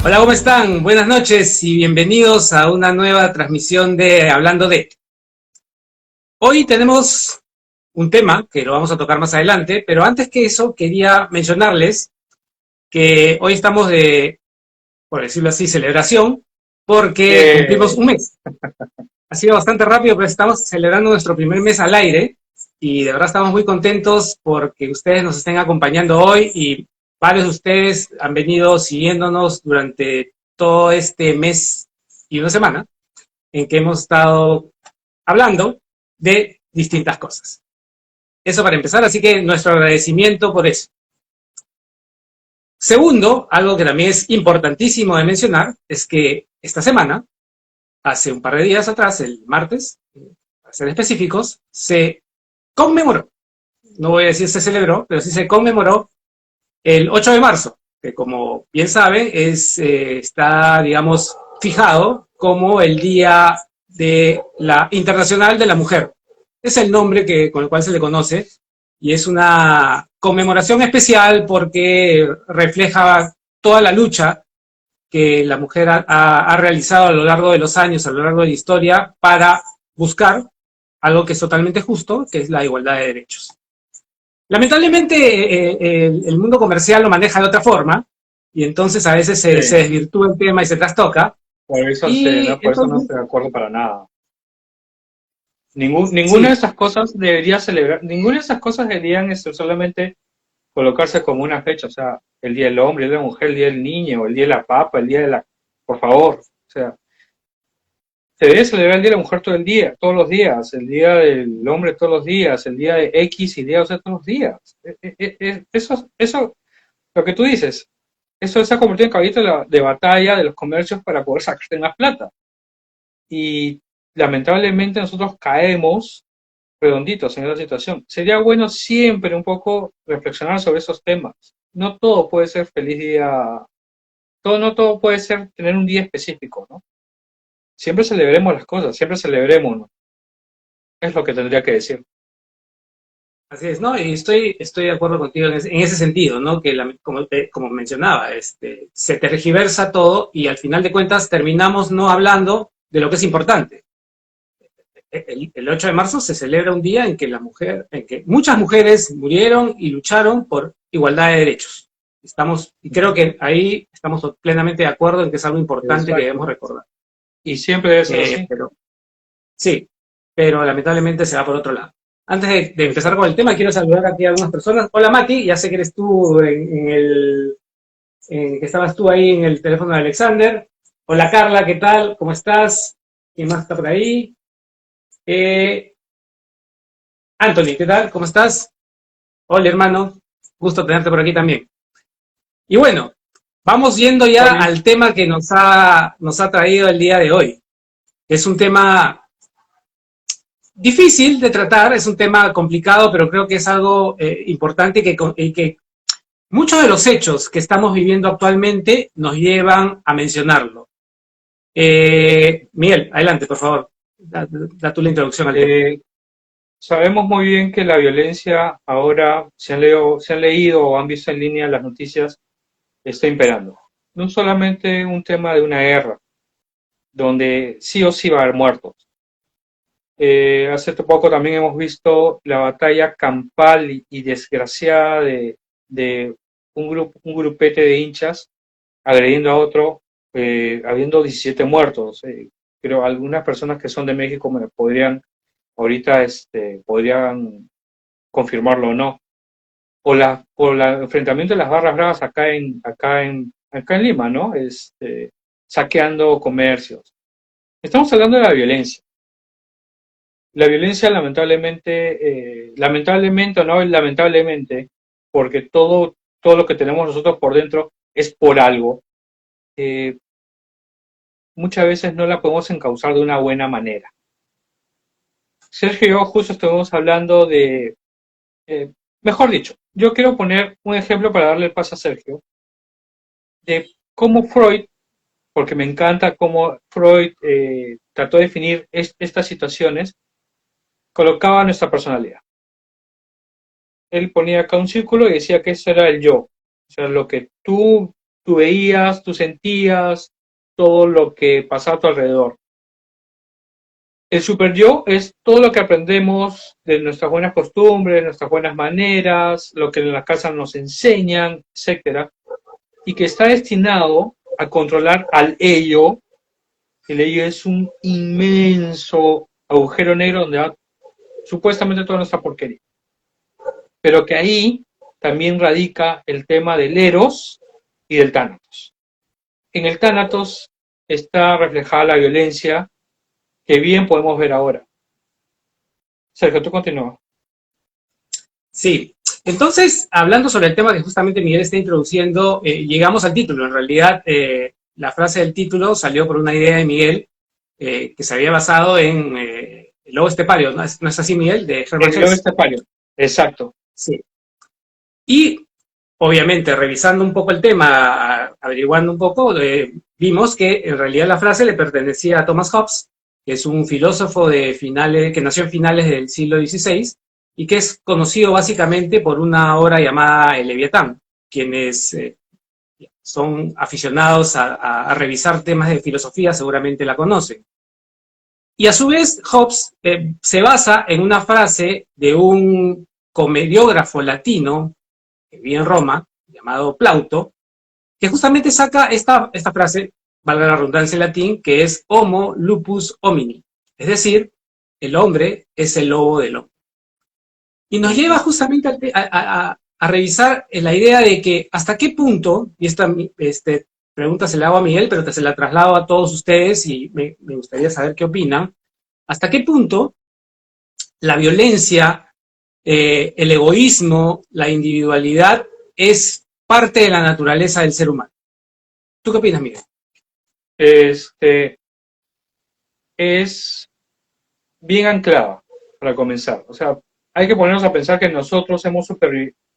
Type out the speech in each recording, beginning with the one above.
Hola, ¿cómo están? Buenas noches y bienvenidos a una nueva transmisión de Hablando de. Hoy tenemos un tema que lo vamos a tocar más adelante, pero antes que eso quería mencionarles que hoy estamos de, por decirlo así, celebración, porque cumplimos Eh, un mes. Ha sido bastante rápido, pero estamos celebrando nuestro primer mes al aire y de verdad estamos muy contentos porque ustedes nos estén acompañando hoy y varios de ustedes han venido siguiéndonos durante todo este mes y una semana en que hemos estado hablando de distintas cosas. Eso para empezar, así que nuestro agradecimiento por eso. Segundo, algo que también es importantísimo de mencionar, es que esta semana, hace un par de días atrás, el martes, para ser específicos, se conmemoró, no voy a decir se celebró, pero sí se conmemoró el 8 de marzo, que como bien saben, está, digamos, fijado como el Día de la Internacional de la Mujer. Es el nombre con el cual se le conoce y es una conmemoración especial porque refleja toda la lucha que la mujer ha realizado a lo largo de los años, a lo largo de la historia, para buscar algo que es totalmente justo, que es la igualdad de derechos. Lamentablemente, el mundo comercial lo maneja de otra forma y entonces a veces se sí, desvirtúa el tema y se trastoca. Y por eso no entonces, estoy de acuerdo para nada. Ninguna de sí, esas cosas debería celebrar, ninguna de esas cosas deberían solamente colocarse como una fecha, o sea, el día del hombre, el día de la mujer, el día del niño, el día de la papa, el día de la... Por favor, o sea, se debe celebrar el día de la mujer todo el día, todos los días, el día del hombre todos los días, el día de X y día, o sea, todos los días. Eso, lo que tú dices, eso se ha convertido en caballito de batalla de los comercios para poder sacarte más plata. Y lamentablemente nosotros caemos redonditos en esa situación. Sería bueno siempre un poco reflexionar sobre esos temas. No todo puede ser feliz día, no todo puede ser tener un día específico, ¿no? Siempre celebremos las cosas, siempre celebremos, ¿no? Es lo que tendría que decir. así es, ¿no? Y estoy de acuerdo contigo en ese sentido, ¿no? Que como mencionaba, se tergiversa todo y al final de cuentas terminamos no hablando de lo que es importante. El 8 de marzo se celebra un día en que muchas mujeres murieron y lucharon por igualdad de derechos. Y creo que ahí estamos plenamente de acuerdo en que es algo importante que debemos Exacto. recordar. Y siempre debe ser así. Pero sí, pero lamentablemente se va por otro lado. Antes de empezar con el tema, quiero saludar aquí a algunas personas. Hola Mati, ya sé que eres tú que estabas tú ahí en el teléfono de Alexander. Hola Carla, ¿qué tal? ¿Cómo estás? ¿Quién más está por ahí? Eh, Anthony, ¿qué tal? ¿Cómo estás? Hola hermano, gusto tenerte por aquí también. Y bueno, vamos yendo ya Oli, al tema que nos ha traído el día de hoy. Es un tema difícil de tratar, es un tema complicado, pero creo que es algo importante que muchos de los hechos que estamos viviendo actualmente nos llevan a mencionarlo. Miguel, adelante, por favor. Da tú la introducción al tema. eh, sabemos muy bien que la violencia ahora, se han leído o han visto en línea las noticias, está imperando. No solamente un tema de una guerra, donde sí o sí va a haber muertos. Hace poco también hemos visto la batalla campal y desgraciada de un grupete de hinchas agrediendo a otro, habiendo 17 muertos. Creo algunas personas que son de México me podrían ahorita podrían confirmarlo o no. O el enfrentamiento de las barras bravas acá en Lima, ¿no? Saqueando comercios. Estamos hablando de la violencia. La violencia lamentablemente o no lamentablemente, porque todo lo que tenemos nosotros por dentro es por algo, eh, muchas veces no la podemos encauzar de una buena manera. Sergio y yo justo estuvimos hablando eh, mejor dicho, yo quiero poner un ejemplo para darle el paso a Sergio, de cómo Freud, porque me encanta cómo Freud trató de definir estas situaciones, colocaba nuestra personalidad. Él ponía acá un círculo y decía que eso era el yo, o sea, lo que tú tú veías, tú sentías todo lo que pasaba a tu alrededor. El super yo es todo lo que aprendemos de nuestras buenas costumbres, nuestras buenas maneras, lo que en la casa nos enseñan, etcétera, y que está destinado a controlar al ello. El ello es un inmenso agujero negro donde va supuestamente toda nuestra porquería. Pero que ahí también radica el tema del Eros y del Tánatos. En el Tánatos está reflejada la violencia que bien podemos ver ahora. Sergio, tú continúa. Sí, entonces, hablando sobre el tema que justamente Miguel está introduciendo, llegamos al título. En realidad, la frase del título salió por una idea de Miguel que se había basado en el lobo estepario, ¿no es así, Miguel? De Herbert El lobo Hess. estepario, exacto. Sí. Y, obviamente, revisando un poco el tema, averiguando un poco, vimos que en realidad la frase le pertenecía a Thomas Hobbes, que es un filósofo que nació en finales del siglo XVI, y que es conocido básicamente por una obra llamada El Leviatán. Quienes son aficionados a revisar temas de filosofía seguramente la conocen. Y a su vez, Hobbes se basa en una frase de un comediógrafo latino que vivía en Roma, llamado Plauto, que justamente saca esta frase, valga la redundancia en latín, que es Homo lupus homini, es decir, el hombre es el lobo del hombre. Y nos lleva justamente a revisar la idea de que hasta qué punto, y esta pregunta se la hago a Miguel, pero se la traslado a todos ustedes y me gustaría saber qué opinan, hasta qué punto la violencia, el egoísmo, la individualidad es parte de la naturaleza del ser humano. ¿Tú qué opinas, Miguel? Es bien anclada para comenzar. O sea, hay que ponernos a pensar que nosotros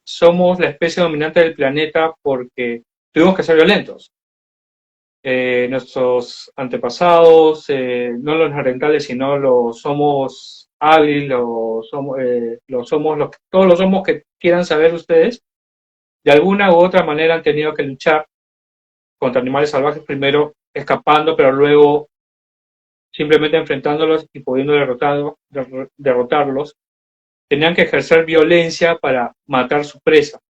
somos la especie dominante del planeta porque tuvimos que ser violentos. Nuestros antepasados, no los neandertales, sino los Homos habilis, todos los homos que quieran saber ustedes, de alguna u otra manera han tenido que luchar contra animales salvajes, primero escapando, pero luego simplemente enfrentándolos y pudiendo derrotarlos. Tenían que ejercer violencia para matar su presa.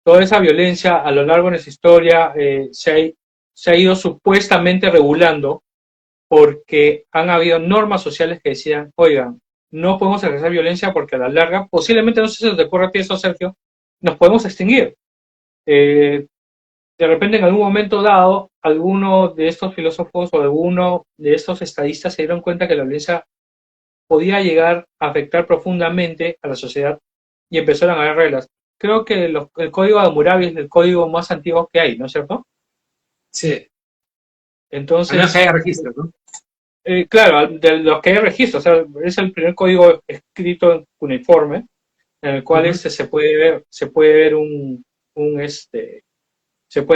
Toda esa violencia a lo largo de nuestra historia se ha ido supuestamente regulando porque han habido normas sociales que decían, oigan, no podemos ejercer violencia porque a la larga, posiblemente, no sé si te ocurre a ti eso, Sergio, nos podemos extinguir. De repente, en algún momento dado, alguno de estos filósofos o alguno de estos estadistas se dieron cuenta que la violencia podía llegar a afectar profundamente a la sociedad y empezaron a haber reglas. Creo que el código de Hammurabi es el código más antiguo que hay, ¿no es cierto? Sí. Entonces, al menos que haya registros, ¿no? claro, de los que hay registros, o sea, es el primer código escrito en cuneiforme, en el cual se puede ver se puede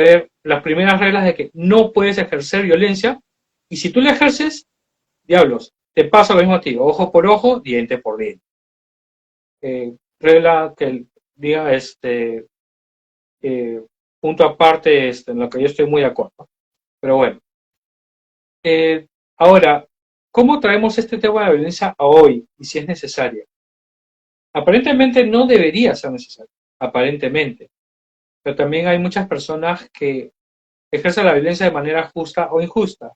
ver las primeras reglas de que no puedes ejercer violencia, y si tú la ejerces, diablos, te pasa lo mismo a ti, ojo por ojo, diente por diente. Regla que diga punto aparte en lo que yo estoy muy de acuerdo. Pero bueno. Ahora, ¿cómo traemos este tema de la violencia a hoy y si es necesaria? Aparentemente no debería ser necesario, aparentemente. Pero también hay muchas personas que ejercen la violencia de manera justa o injusta.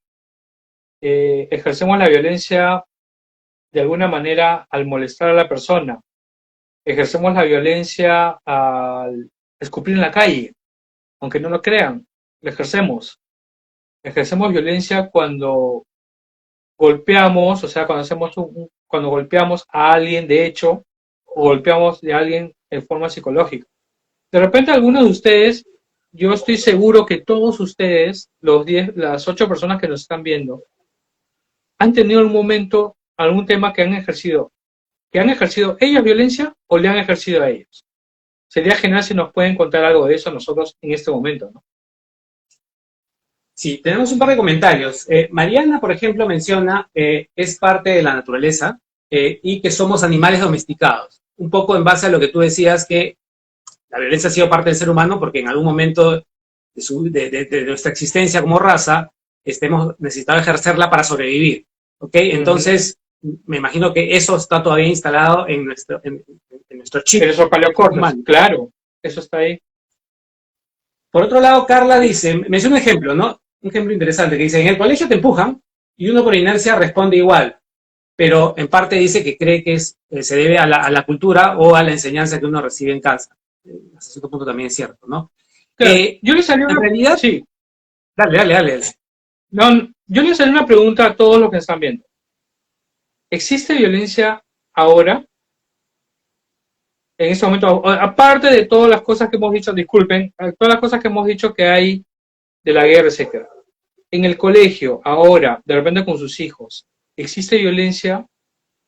Ejercemos la violencia de alguna manera al molestar a la persona. Ejercemos la violencia al escupir en la calle, aunque no lo crean, lo ejercemos. Ejercemos violencia cuando golpeamos, o sea, cuando golpeamos a alguien de hecho, o golpeamos a alguien de forma psicológica. De repente algunos de ustedes, yo estoy seguro que todos ustedes, las 8 personas que nos están viendo, han tenido en un momento algún tema que han ejercido ellos violencia o le han ejercido a ellos. Sería genial si nos pueden contar algo de eso nosotros en este momento, ¿no? Sí, tenemos un par de comentarios. Mariana, por ejemplo, menciona es parte de la naturaleza y que somos animales domesticados. Un poco en base a lo que tú decías, que la violencia ha sido parte del ser humano porque en algún momento de nuestra existencia como raza hemos necesitado ejercerla para sobrevivir. ¿Ok? Entonces, me imagino que eso está todavía instalado en nuestro chip. En esos paleocortes, humano. claro, eso está ahí. Por otro lado, Carla dice, menciona un ejemplo, ¿no? Un ejemplo interesante que dice, en el colegio te empujan y uno por inercia responde igual, pero en parte dice que cree que se debe a la cultura o a la enseñanza que uno recibe en casa. Hasta cierto punto también es cierto, ¿no? Claro, yo les haría En una... realidad, Sí. Dale. No, yo les haría una pregunta a todos los que están viendo. ¿Existe violencia ahora? En este momento, aparte de todas las cosas que hemos dicho, disculpen, todas las cosas que hemos dicho que hay de la guerra, etcétera. En el colegio, ahora, de repente con sus hijos, ¿existe violencia?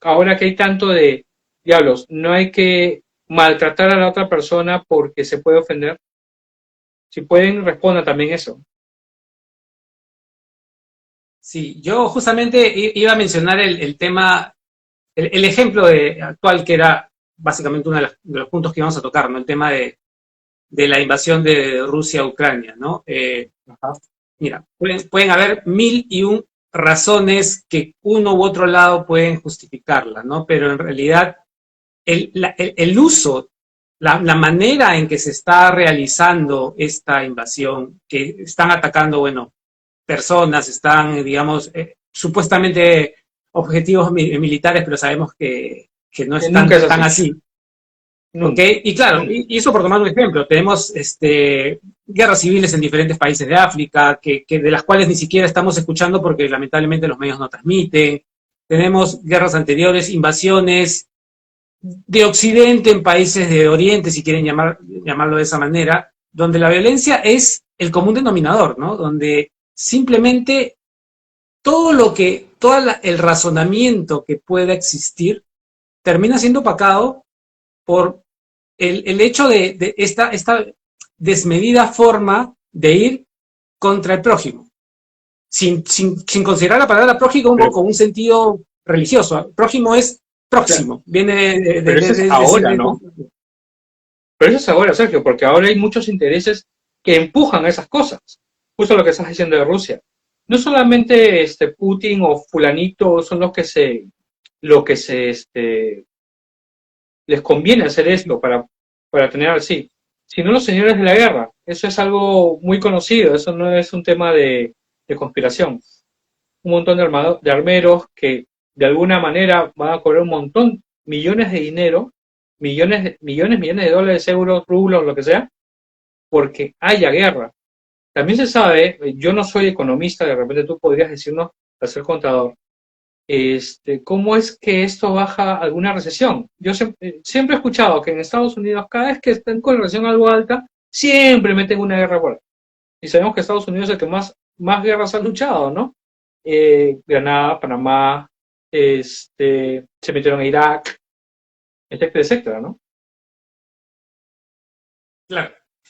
Ahora que hay tanto de diablos, no hay que maltratar a la otra persona porque se puede ofender. Si pueden, respondan también eso. Sí, yo justamente iba a mencionar el tema, el ejemplo actual que era básicamente uno de los puntos que íbamos a tocar, ¿no? El tema de la invasión de Rusia a Ucrania, ¿no? Mira, pueden haber 1001 razones que uno u otro lado pueden justificarla, ¿no? Pero en realidad el uso, la manera en que se está realizando esta invasión, que están atacando, bueno, personas, están, digamos, supuestamente objetivos militares, pero sabemos que no es tan así. ¿Okay? Y claro, y eso por tomar un ejemplo, tenemos guerras civiles en diferentes países de África, de las cuales ni siquiera estamos escuchando porque lamentablemente los medios no transmiten. Tenemos guerras anteriores, invasiones de Occidente en países de Oriente, si quieren llamarlo de esa manera, donde la violencia es el común denominador, ¿no? Donde simplemente todo el razonamiento que pueda existir termina siendo opacado por el hecho de esta desmedida forma de ir contra el prójimo, sin considerar la palabra prójimo con un sentido religioso. Prójimo es próximo, viene pero eso es ahora, ¿no? Pero eso es ahora, Sergio, porque ahora hay muchos intereses que empujan a esas cosas. Justo lo que estás diciendo de Rusia. No solamente Putin o fulanito son los que les conviene hacer esto para tener así, sino los señores de la guerra. Eso es algo muy conocido, eso no es un tema de conspiración. Un montón de armeros que de alguna manera van a cobrar un montón, millones de dinero, millones de dólares, euros, rublos, lo que sea, porque haya guerra. También se sabe, yo no soy economista, de repente tú podrías decirnos, al ser contador, cómo es que esto baja alguna recesión. Yo siempre he escuchado que en Estados Unidos, cada vez que están con recesión algo alta, siempre meten una guerra fuerte. Y sabemos que Estados Unidos es el que más guerras ha luchado, ¿no? Granada, Panamá, se metieron a Irak, etcétera, etcétera, ¿no?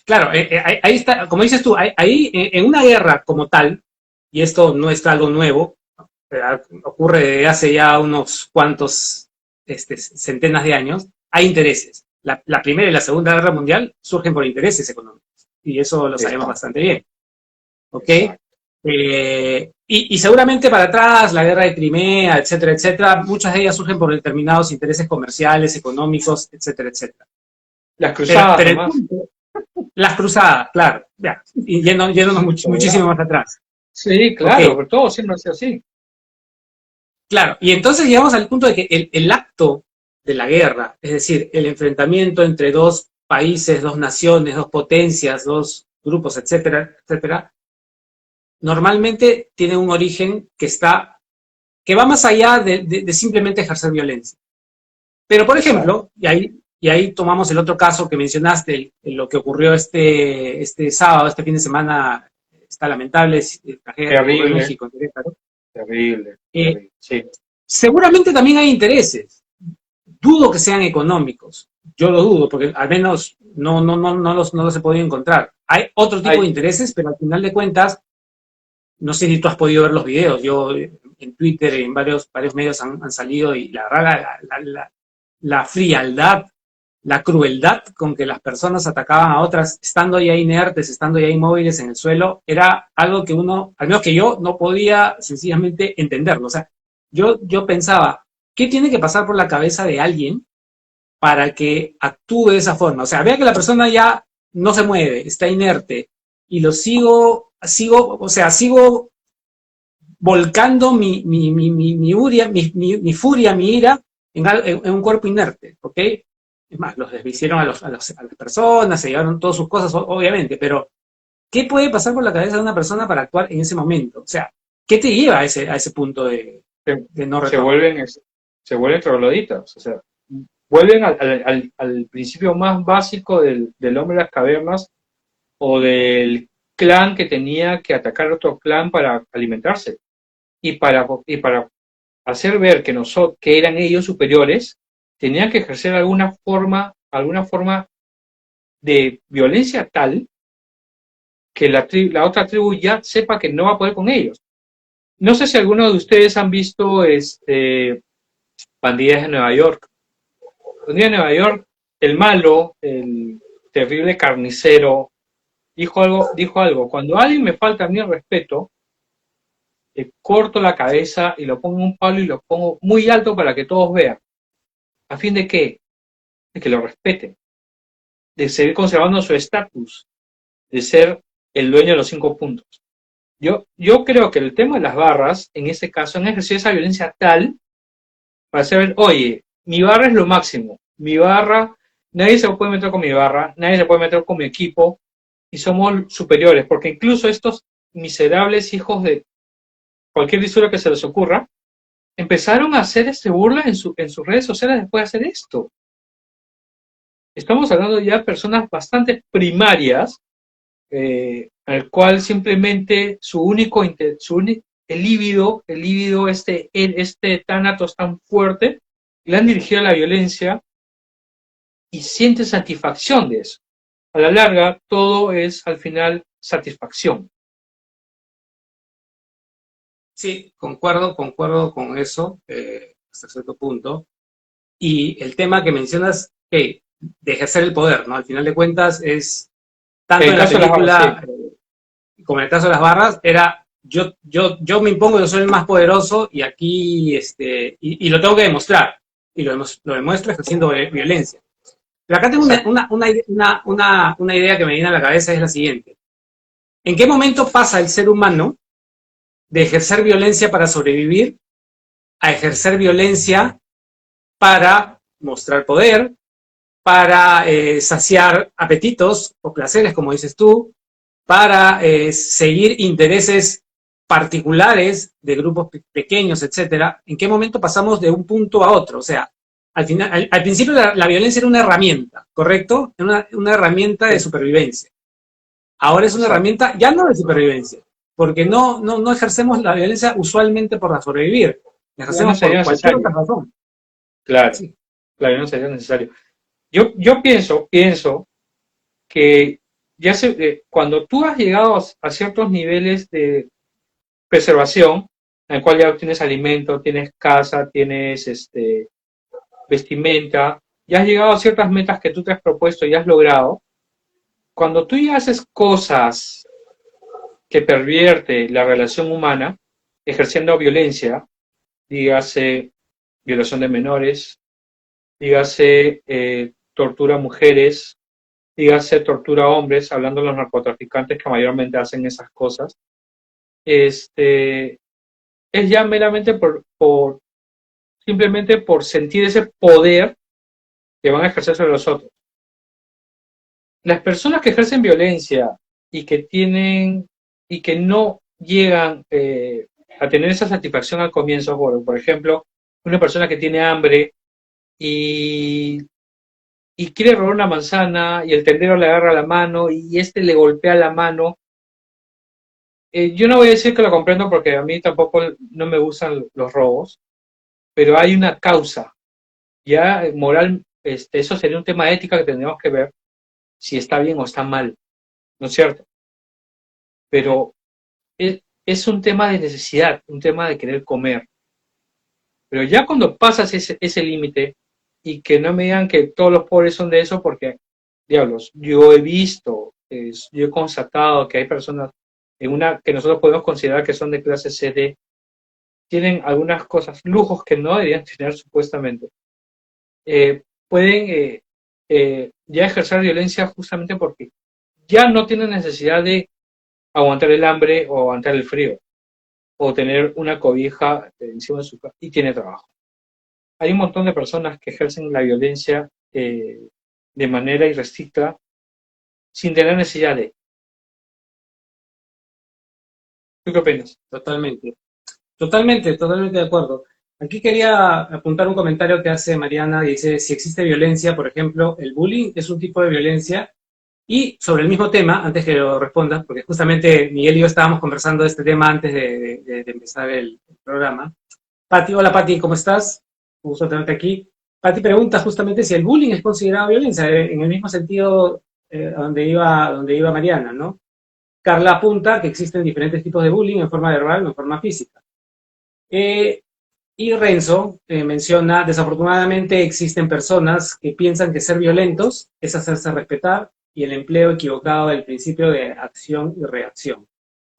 Claro, ahí está, como dices tú, ahí en una guerra como tal, y esto no es algo nuevo, ocurre desde hace ya unos cuantos centenas de años, hay intereses. La Primera y la Segunda Guerra Mundial surgen por intereses económicos, y eso lo sabemos bastante bien. ¿Ok? Y seguramente para atrás, la guerra de Crimea, etcétera, muchas de ellas surgen por determinados intereses comerciales, económicos, etcétera. Las cruzadas, pero las cruzadas, claro, ya, y yéndonos muchísimo más atrás. Sí, claro, pero todo siempre ha sido así. Claro, y entonces llegamos al punto de que el acto de la guerra, es decir, el enfrentamiento entre dos países, dos naciones, dos potencias, dos grupos, etcétera, normalmente tiene un origen que va más allá de simplemente ejercer violencia. Pero, por ejemplo, y ahí tomamos el otro caso que mencionaste, lo que ocurrió este sábado, este fin de semana, está lamentable, tragedia en México, en Querétaro. Terrible. Sí. Seguramente también hay intereses. Dudo que sean económicos. Yo lo dudo, porque al menos no los he podido encontrar. Hay otro tipo de intereses, pero al final de cuentas, no sé si tú has podido ver los videos. Yo en Twitter, en varios medios han salido, y la verdad, la frialdad la crueldad con que las personas atacaban a otras, estando ya inertes, estando ya inmóviles en el suelo, era algo que uno, al menos que yo, no podía sencillamente entenderlo. O sea, yo pensaba, ¿qué tiene que pasar por la cabeza de alguien para que actúe de esa forma? O sea, vea que la persona ya no se mueve, está inerte, y lo sigo volcando mi furia, mi ira en un cuerpo inerte, ¿ok? Es más, los desvistieron a las personas, se llevaron todas sus cosas, obviamente, pero ¿qué puede pasar por la cabeza de una persona para actuar en ese momento? O sea, ¿qué te lleva a ese punto de no Se retorno? vuelven trogloditas, o sea, vuelven al principio más básico del hombre de las cavernas o del clan que tenía que atacar a otro clan para alimentarse y para hacer ver que eran ellos superiores, tenían que ejercer alguna forma de violencia tal que la otra tribu ya sepa que no va a poder con ellos. No sé si alguno de ustedes han visto Pandillas de Nueva York. Pandillas de Nueva York, el malo, el terrible carnicero, dijo algo, cuando alguien me falta a mí el respeto, le corto la cabeza y lo pongo en un palo y lo pongo muy alto para que todos vean. ¿A fin de qué? De que lo respeten, de seguir conservando su estatus, de ser el dueño de los 5 puntos. Yo creo que el tema de las barras, en este caso, han ejercido esa violencia tal para saber, oye, mi barra es lo máximo, mi barra, nadie se puede meter con mi barra, nadie se puede meter con mi equipo, y somos superiores, porque incluso estos miserables hijos de cualquier disura que se les ocurra, empezaron a hacer burla en sus redes sociales después de hacer esto. Estamos hablando ya de personas bastante primarias, al cual simplemente el líbido, este tánatos tan fuerte, le han dirigido a la violencia y siente satisfacción de eso. A la larga, todo es al final satisfacción. Sí, concuerdo con eso, hasta cierto punto. Y el tema que mencionas, de ejercer el poder, ¿no? Al final de cuentas es, tanto En el en la caso de las barras, sí. película como en el caso de las barras, era yo me impongo, yo soy el más poderoso y aquí, y lo tengo que demostrar. Y lo demuestro ejerciendo violencia. Pero acá tengo una idea que me viene a la cabeza, es la siguiente. ¿En qué momento pasa el ser humano de ejercer violencia para sobrevivir a ejercer violencia para mostrar poder, para saciar apetitos o placeres, como dices tú, para seguir intereses particulares de grupos pequeños, etcétera? ¿En qué momento pasamos de un punto a otro? O sea, al final, al principio la violencia era una herramienta, ¿correcto? Era una herramienta de Sí, supervivencia. Ahora es una exacto. herramienta ya no de supervivencia, porque no ejercemos la violencia usualmente por sobrevivir, la Ya no ejercemos sería por cualquier otra necesario. razón. Claro, Sí. claro, no sería necesario. Yo pienso que cuando tú has llegado a ciertos niveles de preservación, en el cual ya tienes alimento, tienes casa, tienes vestimenta, ya has llegado a ciertas metas que tú te has propuesto y has logrado, cuando tú ya haces cosas que pervierte la relación humana, ejerciendo violencia, dígase violación de menores, dígase tortura a mujeres, dígase tortura a hombres, hablando de los narcotraficantes que mayormente hacen esas cosas, es ya meramente simplemente por sentir ese poder que van a ejercer sobre los otros. Las personas que ejercen violencia y que no llegan a tener esa satisfacción al comienzo, por ejemplo, una persona que tiene hambre y quiere robar una manzana y el tendero le agarra la mano y le golpea la mano. Yo no voy a decir que lo comprendo porque a mí tampoco no me gustan los robos, pero hay una causa. Ya moral, eso sería un tema de ética que tendríamos que ver si está bien o está mal, ¿no es cierto? Pero es un tema de necesidad, un tema de querer comer. Pero ya cuando pasas ese límite y que no me digan que todos los pobres son de eso, porque, diablos, yo he visto, yo he constatado que hay personas en una que nosotros podemos considerar que son de clase CD, tienen algunas cosas, lujos que no deberían tener supuestamente. Pueden ya ejercer violencia justamente porque ya no tienen necesidad de aguantar el hambre o aguantar el frío, o tener una cobija encima de su casa, y tiene trabajo. Hay un montón de personas que ejercen la violencia de manera irrestricta sin tener necesidad de. ¿Tú qué opinas? Totalmente. Totalmente de acuerdo. Aquí quería apuntar un comentario que hace Mariana, dice, si existe violencia, por ejemplo, el bullying es un tipo de violencia. Y sobre el mismo tema, antes que lo responda, porque justamente Miguel y yo estábamos conversando de este tema antes de empezar el programa. Pati, hola Pati, ¿cómo estás? Un gusto tenerte aquí. Pati pregunta justamente si el bullying es considerado violencia, en el mismo sentido donde iba Mariana, ¿no? Carla apunta que existen diferentes tipos de bullying en forma verbal o en forma física. Eh, y Renzo menciona, desafortunadamente existen personas que piensan que ser violentos es hacerse respetar y el empleo equivocado del principio de acción y reacción,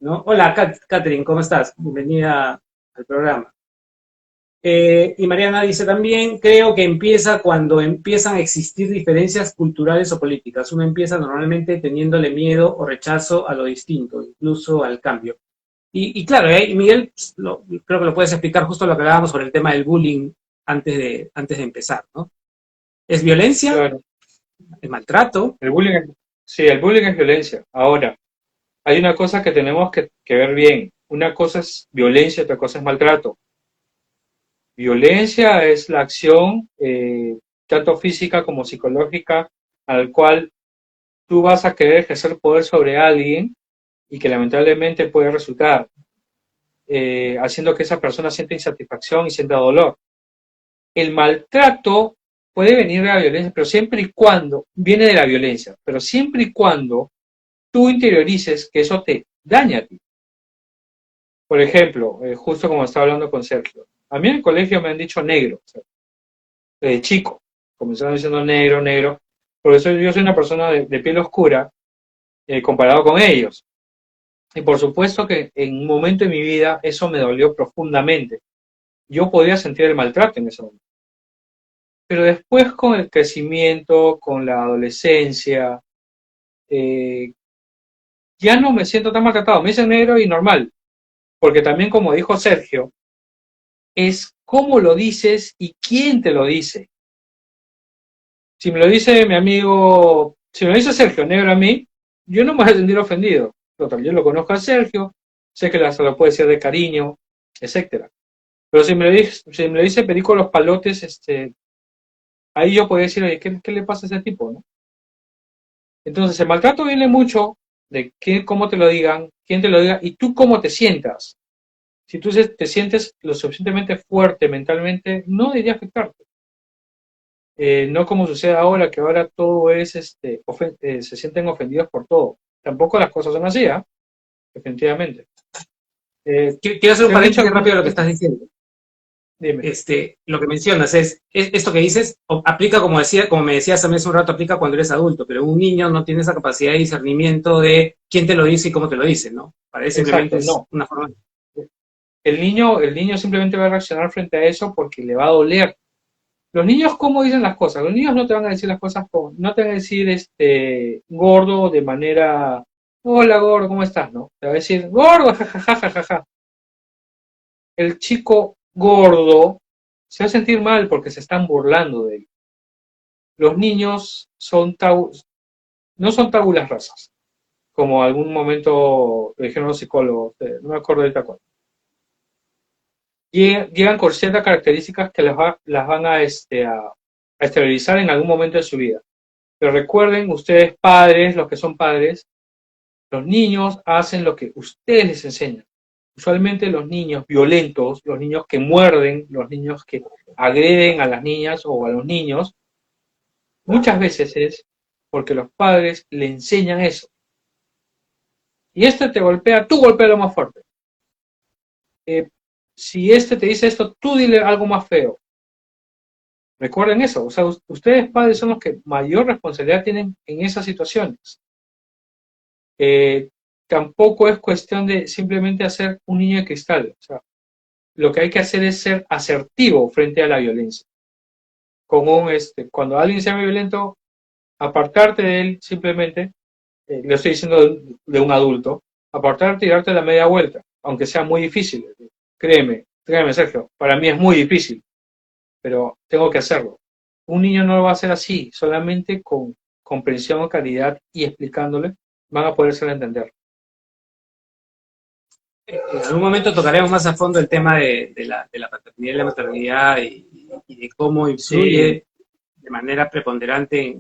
¿no? Hola, Catherine, ¿cómo estás? Bienvenida al programa. Y Mariana dice también, creo que empieza cuando empiezan a existir diferencias culturales o políticas. Uno empieza normalmente teniéndole miedo o rechazo a lo distinto, incluso al cambio. Y claro, Miguel, creo que lo puedes explicar justo lo que hablábamos sobre el tema del bullying antes de empezar, ¿no? ¿Es violencia? Claro, ¿Es maltrato? el bullying sí, el bullying es violencia. Ahora, hay una cosa que tenemos que ver bien. Una cosa es violencia, otra cosa es maltrato. Violencia es la acción, tanto física como psicológica, al cual tú vas a querer ejercer poder sobre alguien y que lamentablemente puede resultar haciendo que esa persona sienta insatisfacción y sienta dolor. El maltrato puede venir de la violencia, pero siempre y cuando viene de la violencia, pero siempre y cuando tú interiorices que eso te daña a ti. Por ejemplo, justo como estaba hablando con Sergio, a mí en el colegio me han dicho negro, o sea, de chico, comenzaron diciendo negro, negro, porque yo soy una persona de piel oscura comparado con ellos. Y por supuesto que en un momento de mi vida eso me dolió profundamente. Yo podía sentir el maltrato en ese momento. Pero después con el crecimiento, con la adolescencia, eh, ya no me siento tan maltratado. Me dicen negro y normal. Porque también, como dijo Sergio, es cómo lo dices y quién te lo dice. Si me lo dice mi amigo, si me lo dice Sergio negro a mí, yo no me voy a sentir ofendido. Total, yo lo conozco a Sergio, sé que se lo puede decir de cariño, etcétera. Pero si me lo dice Perico los Palotes, ahí yo podría decir, oye, ¿qué le pasa a ese tipo, no? Entonces, el maltrato viene mucho de cómo te lo digan, quién te lo diga y tú cómo te sientas. Si tú te sientes lo suficientemente fuerte mentalmente, no debería afectarte. No como sucede ahora, que ahora todo es, se sienten ofendidos por todo. Tampoco las cosas son así, ¿eh? Definitivamente. Quiero hacer un ¿Te han dicho paréntesis alguna rápido a lo que vez? estás diciendo. Dime. Lo que mencionas esto que dices, aplica como me decías también hace un rato, aplica cuando eres adulto, pero un niño no tiene esa capacidad de discernimiento de quién te lo dice y cómo te lo dice, ¿no? Para él simplemente Exacto, es no. una forma. El niño simplemente va a reaccionar frente a eso porque le va a doler. Los niños, ¿cómo dicen las cosas? Los niños no te van a decir las cosas como, no te van a decir gordo de manera, hola gordo, ¿cómo estás? No, te va a decir gordo, jajajajaja. El chico gordo se va a sentir mal porque se están burlando de él. Los niños no son tabulas rasas, como algún momento dijeron los psicólogos, no me acuerdo ahorita cuál. Llegan con ciertas características que las van a esterilizar en algún momento de su vida. Pero recuerden, ustedes padres, los que son padres, los niños hacen lo que ustedes les enseñan. Usualmente los niños violentos, los niños que muerden, los niños que agreden a las niñas o a los niños, muchas veces es porque los padres le enseñan eso. Y te golpea, tú golpea más fuerte. Si te dice esto, tú dile algo más feo. Recuerden eso, o sea, ustedes padres son los que mayor responsabilidad tienen en esas situaciones. Eh, Tampoco es cuestión de simplemente hacer un niño de cristal, o sea, lo que hay que hacer es ser asertivo frente a la violencia. Cuando alguien sea violento, apartarte de él simplemente, le estoy diciendo de un adulto, apartarte y darte la media vuelta, aunque sea muy difícil. Créeme, Sergio, para mí es muy difícil, pero tengo que hacerlo. Un niño no lo va a hacer así, solamente con comprensión, calidad y explicándole, van a poderse entender. En algún momento tocaremos más a fondo el tema de la paternidad y la maternidad y de cómo Sí, influye de manera preponderante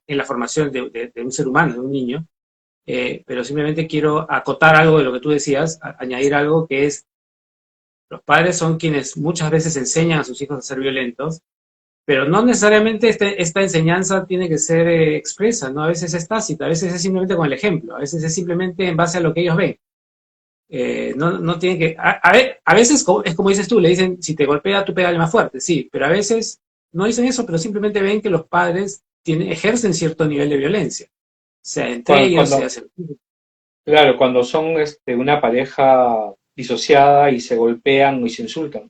en la formación de un ser humano, de un niño. Pero simplemente quiero acotar algo de lo que tú decías, añadir algo que es, los padres son quienes muchas veces enseñan a sus hijos a ser violentos, pero no necesariamente esta enseñanza tiene que ser expresa, ¿no? A veces es tácita, a veces es simplemente con el ejemplo, a veces es simplemente en base a lo que ellos ven. No tiene que, a veces es como dices tú, le dicen, si te golpea, tú pégale más fuerte, sí, pero a veces no dicen eso, pero simplemente ven que los padres ejercen cierto nivel de violencia, sea entre cuando, ellos, sea cuando, hacia los claro, cuando son una pareja disociada y se golpean y se insultan.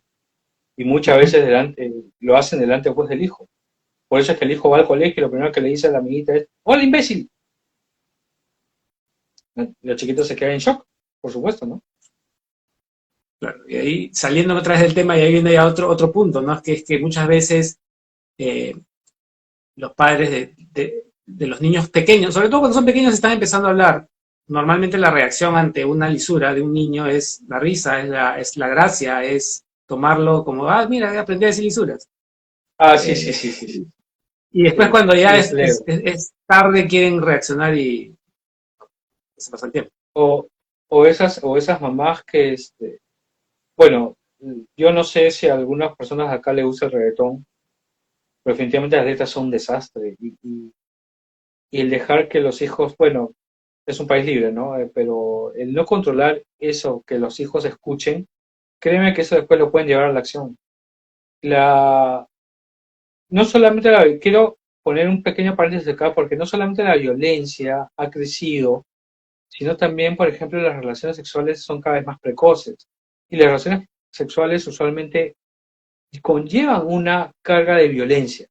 Y muchas hijos. veces lo hacen delante pues, del hijo. Por eso es que el hijo va al colegio y lo primero que le dice a la amiguita es, ¡Hola, imbécil! Los chiquitos se quedan en shock, por supuesto, ¿no? Claro, y ahí saliendo otra vez del tema, y ahí viene ya otro punto, ¿no? Es que muchas veces eh, los padres de los niños pequeños, sobre todo cuando son pequeños, están empezando a hablar. Normalmente la reacción ante una lisura de un niño es la risa, es la gracia, es tomarlo como, ah, mira, aprendí a decir lisuras. Ah, sí, sí, Eh, sí, sí, sí. y después Sí, cuando ya sí, es leve. es tarde quieren reaccionar y se pasa el tiempo. O, o esas mamás que, bueno, yo no sé si a algunas personas acá les gusta el reggaetón, pero definitivamente las letras son un desastre. Y el dejar que los hijos, bueno, es un país libre, ¿no? Pero el no controlar eso, que los hijos escuchen, créeme que eso después lo pueden llevar a la acción. La, no solamente quiero poner un pequeño paréntesis acá, porque no solamente la violencia ha crecido, sino también, por ejemplo, las relaciones sexuales son cada vez más precoces. Y las relaciones sexuales usualmente conllevan una carga de violencia,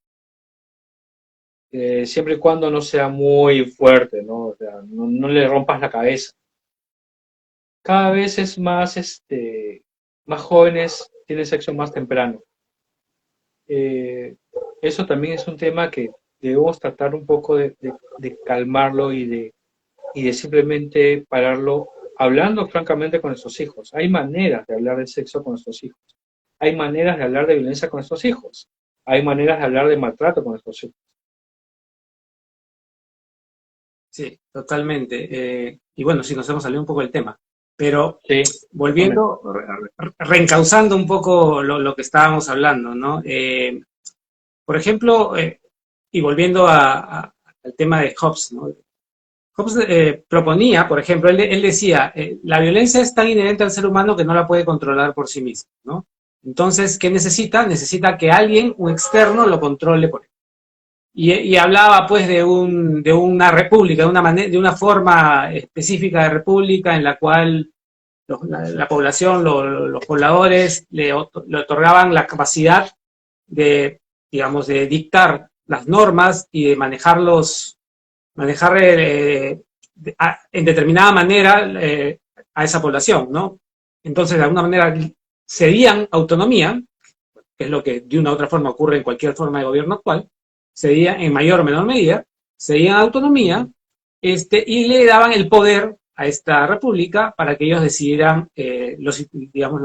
siempre y cuando no sea muy fuerte, ¿no? O sea, no le rompas la cabeza. Cada vez es más, más jóvenes tienen sexo más temprano. Eh, Eso también es un tema que debemos tratar un poco de calmarlo y de simplemente pararlo hablando francamente con nuestros hijos. Hay maneras de hablar de sexo con nuestros hijos. Hay maneras de hablar de violencia con nuestros hijos. Hay maneras de hablar de maltrato con nuestros hijos. Sí, totalmente. Y bueno, sí, nos hemos salido un poco del tema. Pero Sí, totalmente. volviendo, reencauzando un poco lo que estábamos hablando, ¿no? Por ejemplo, y volviendo al tema de Hobbes, ¿no? Hobbes proponía, por ejemplo, él decía, la violencia es tan inherente al ser humano que no la puede controlar por sí mismo, ¿no? Entonces, ¿qué necesita? Necesita que alguien, un externo, lo controle por él. Y hablaba pues de una república, de una forma específica de república en la cual la población, los pobladores le otorgaban la capacidad de, digamos, de dictar las normas y de manejar en determinada manera a esa población, ¿no? Entonces, de alguna manera, cedían autonomía, que es lo que de una u otra forma ocurre en cualquier forma de gobierno actual, cedían en mayor o menor medida, cedían autonomía y le daban el poder a esta república para que ellos decidieran digamos,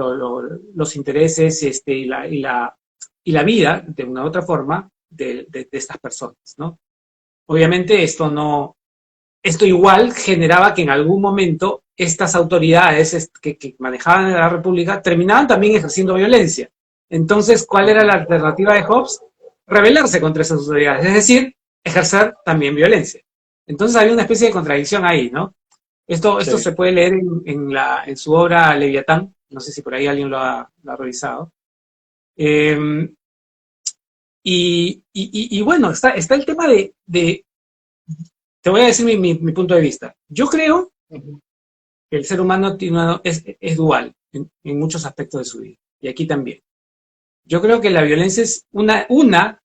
los intereses y la vida, de una u otra forma, de estas personas, ¿no? Obviamente esto igual generaba que en algún momento estas autoridades que manejaban la república terminaban también ejerciendo violencia. Entonces, ¿cuál era la alternativa de Hobbes? Rebelarse contra esas autoridades, es decir, ejercer también violencia. Entonces había una especie de contradicción ahí, ¿no? Esto Sí. se puede leer en su obra Leviatán, no sé si por ahí alguien lo ha revisado. Eh, Y bueno, está el tema te voy a decir mi punto de vista. Yo creo Ujú. que el ser humano es dual en muchos aspectos de su vida, y aquí también. Yo creo que la violencia es una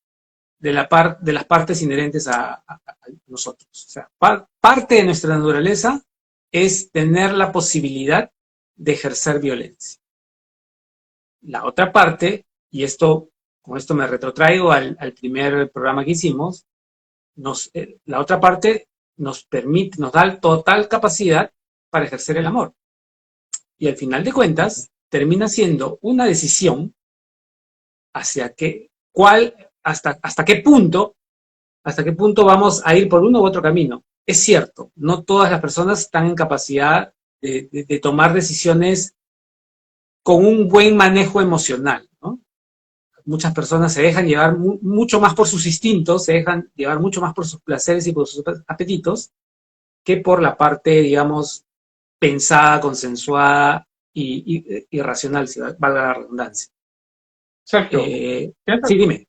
de las partes inherentes a nosotros. O sea, parte de nuestra naturaleza es tener la posibilidad de ejercer violencia. La otra parte, y con esto me retrotraigo al primer programa que hicimos, la otra parte nos da total capacidad para ejercer el amor. Y al final de cuentas, termina siendo una decisión hacia hasta qué punto vamos a ir por uno u otro camino. Es cierto, no todas las personas están en capacidad de tomar decisiones con un buen manejo emocional, ¿no? Muchas personas se dejan llevar mucho más por sus instintos, se dejan llevar mucho más por sus placeres y por sus apetitos, que por la parte, digamos, pensada, consensuada y racional, si valga la redundancia. Sergio, Sí, dime.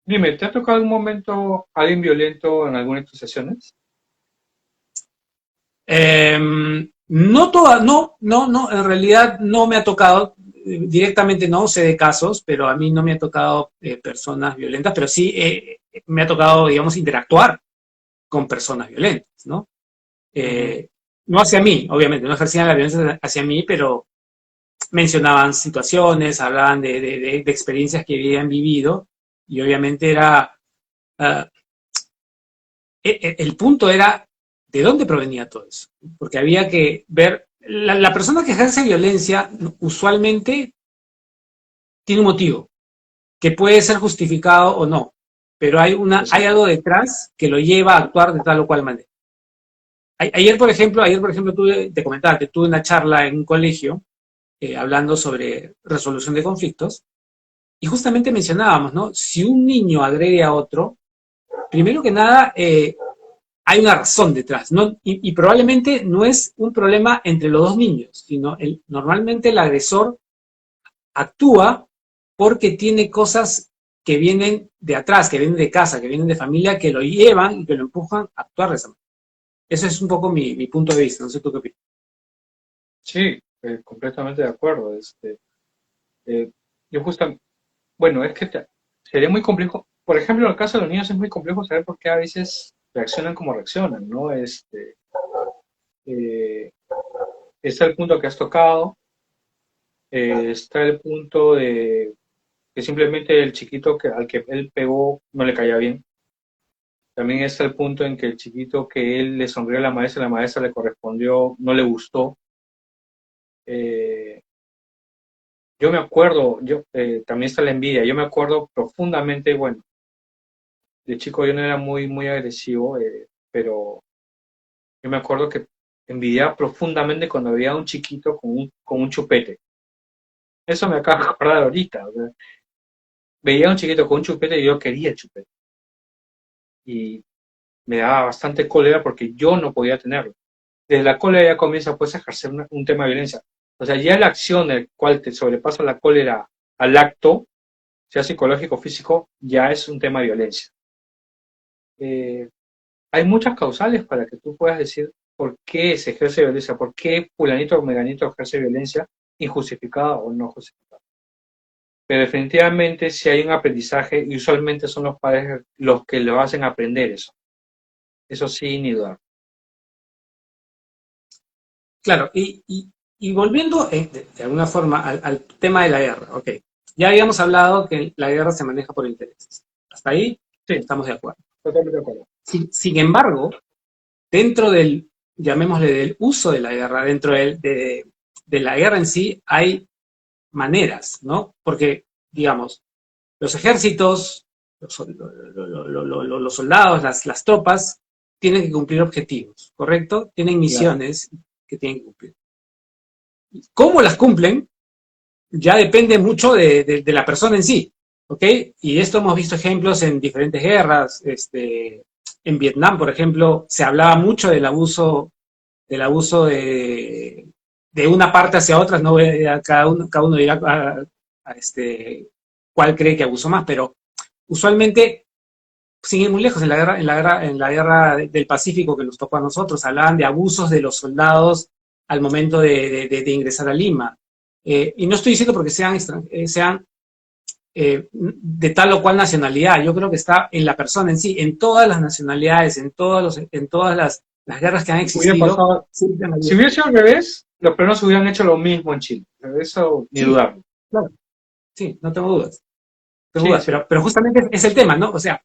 dime, ¿te ha tocado algún momento alguien violento en alguna de tus sesiones? No toda, no, en realidad no me ha tocado, directamente no sé de casos, pero a mí no me ha tocado personas violentas, pero sí me ha tocado, digamos, interactuar con personas violentas, ¿no? Ujú. No hacia mí, obviamente, no ejercían la violencia hacia mí, pero mencionaban situaciones, hablaban de experiencias que habían vivido, y obviamente uh, el punto era de dónde provenía todo eso, porque había que ver, la persona que ejerce violencia usualmente tiene un motivo, que puede ser justificado o no, pero hay Exacto. algo detrás que lo lleva a actuar de tal o cual manera. Ayer, por ejemplo, te comentaba que tuve una charla en un colegio hablando sobre resolución de conflictos, y justamente mencionábamos, ¿no? Si un niño agrede a otro, primero que nada, hay una razón detrás, ¿no? Y probablemente no es un problema entre los dos niños, sino normalmente el agresor actúa porque tiene cosas que vienen de atrás, que vienen de casa, que vienen de familia, que lo llevan y que lo empujan a actuar de esa manera. Ese es un poco mi punto de vista, no sé tú qué opinas. Sí, completamente de acuerdo. Eh, yo justamente, bueno, es que sería muy complejo. Por ejemplo, en el caso de los niños es muy complejo saber por qué a veces reaccionan como reaccionan, ¿no? Eh, está el punto que has tocado, está el punto de que simplemente el chiquito al que él pegó no le caía bien. También está el punto en que el chiquito que él le sonrió a la maestra le correspondió, no le gustó. Eh, yo me acuerdo, también está la envidia, yo me acuerdo profundamente, bueno, de chico yo no era muy agresivo, pero yo me acuerdo que envidiaba profundamente cuando veía a un chiquito con un chupete. Eso me acaba de acordar ahorita. O sea, veía a un chiquito con un chupete y yo quería el chupete. Y me daba bastante cólera porque yo no podía tenerlo. Desde la cólera ya comienza pues a ejercer un tema de violencia. O sea, ya la acción en la cual te sobrepasa la cólera al acto, sea psicológico o físico, ya es un tema de violencia. Eh, hay muchas causales para que tú puedas decir por qué se ejerce violencia, por qué fulanito o meganito ejerce violencia injustificada o no justificada. Pero definitivamente si hay un aprendizaje, y usualmente son los padres los que lo hacen aprender eso. Eso sí, ni dudar. Claro, y volviendo de alguna forma al tema de la guerra, ok. Ya habíamos hablado que la guerra se maneja por intereses. Hasta ahí Sí, estamos de acuerdo. totalmente de acuerdo. Sin embargo, dentro llamémosle, del uso de la guerra, dentro de la guerra en sí, hay maneras, ¿no? Porque, digamos, los ejércitos, los soldados, las tropas, tienen que cumplir objetivos, ¿correcto? Tienen Claro. misiones que tienen que cumplir. ¿Cómo las cumplen? Ya depende mucho de la persona en sí, ¿ok? Y esto hemos visto ejemplos en diferentes guerras. En Vietnam, por ejemplo, se hablaba mucho del abuso de una parte hacia otra. No cada uno dirá cuál cree que abusó más, pero usualmente, sin ir muy lejos, en la guerra del Pacífico que nos tocó a nosotros, hablaban de abusos de los soldados al momento de ingresar a Lima. Y no estoy diciendo porque sean de tal o cual nacionalidad, yo creo que está en la persona en sí, en todas las nacionalidades, en todas las guerras que han Hubiera existido, pasado, siempre han si habido. hubiera sido al revés, los peruanos hubieran hecho lo mismo en Chile. Eso ni Sí, dudarlo. claro, sí, no tengo dudas. Tengo Sí, dudas, sí. pero justamente es el tema, ¿no? O sea,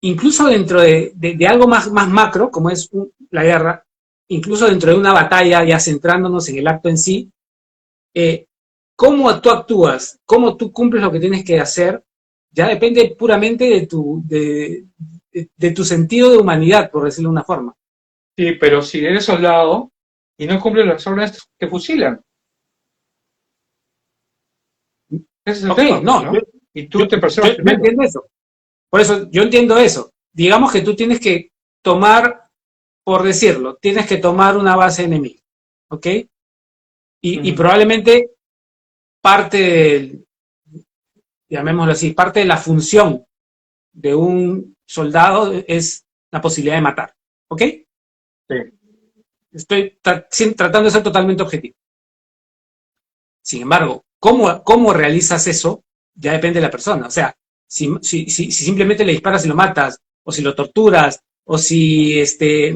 incluso dentro de algo más macro, como es la guerra, incluso dentro de una batalla, ya centrándonos en el acto en sí, eh, cómo tú actúas, cómo tú cumples lo que tienes que hacer, ya depende puramente de tu sentido de humanidad, por decirlo de una forma. Sí, pero si eres soldado y no cumples las órdenes, te fusilan. Ese es el Ok, tema, pues, no, ¿no? Y tú te yo preservas primero. entiendo eso. Por eso yo entiendo eso. Digamos que tú tienes que tomar, por decirlo, tienes que tomar una base enemiga, ¿ok? Y Ujú. probablemente parte del, llamémoslo así, parte de la función de un soldado es la posibilidad de matar, ¿ok? Sí, Estoy tratando de ser totalmente objetivo. Sin embargo, cómo realizas eso ya depende de la persona. O sea, si simplemente le disparas y lo matas, o si lo torturas, o si,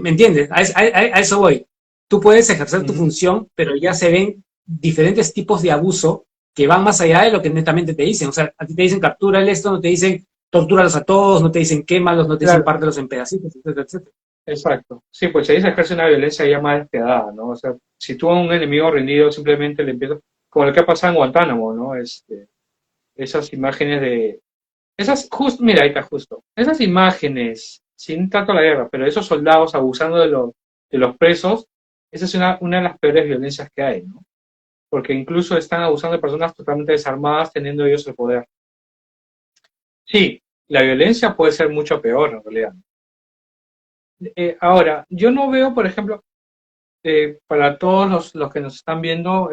¿me entiendes? A eso voy. Tú puedes ejercer tu ujú, función, pero ya se ven diferentes tipos de abuso que van más allá de lo que netamente te dicen. O sea, a ti te dicen captura esto, no te dicen tortúralos a todos, no te dicen quémalos, no te dicen claro, pártelos en pedacitos, etcétera, etcétera. exacto. Sí, pues ahí se ejerce una violencia ya más despiadada, ¿no? O sea, si tú a un enemigo rendido simplemente le empiezas, como lo que ha pasado en Guantánamo, ¿no? Esas imágenes de, mira, ahí está justo, esas imágenes, sin tanto la guerra, pero esos soldados abusando de los presos, esa es una de las peores violencias que hay, ¿no? Porque incluso están abusando de personas totalmente desarmadas teniendo ellos el poder. Sí, la violencia puede ser mucho peor en realidad. Ahora, yo no veo, por ejemplo, para todos los que nos están viendo,